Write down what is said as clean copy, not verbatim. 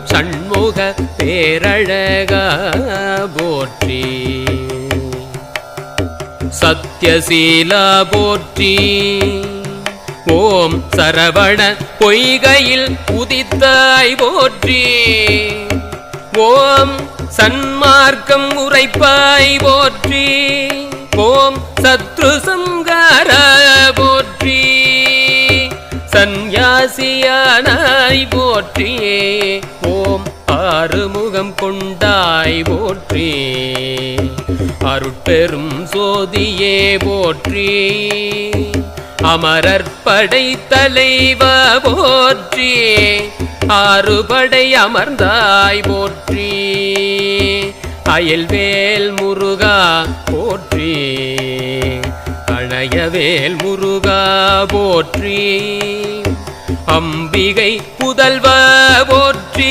சண்முக பேரழகா போற்றி. சத்யசீலா போற்றி. ஓம் சரவண பொய்கையில் உதித்தாய் போற்றி. ஓம் சன்மார்க்கம் உரைப்பாய் போற்றி. ஓம் சத்ரு சங்கார போற்றி. சந்நியாசியானாய் போற்றி. ஓம் ஆறுமுகம் கொண்டாய் போற்றி. அருட்பெரும் சோதியே போற்றி. அமரர் படை தலைவா போற்றி. ஆறுபடை அமர்ந்தாய் போற்றி. அயல்வேல் முருகா போற்றி. அணையவேல் முருகா போற்றி. அம்பிகை புதல்வா போற்றி.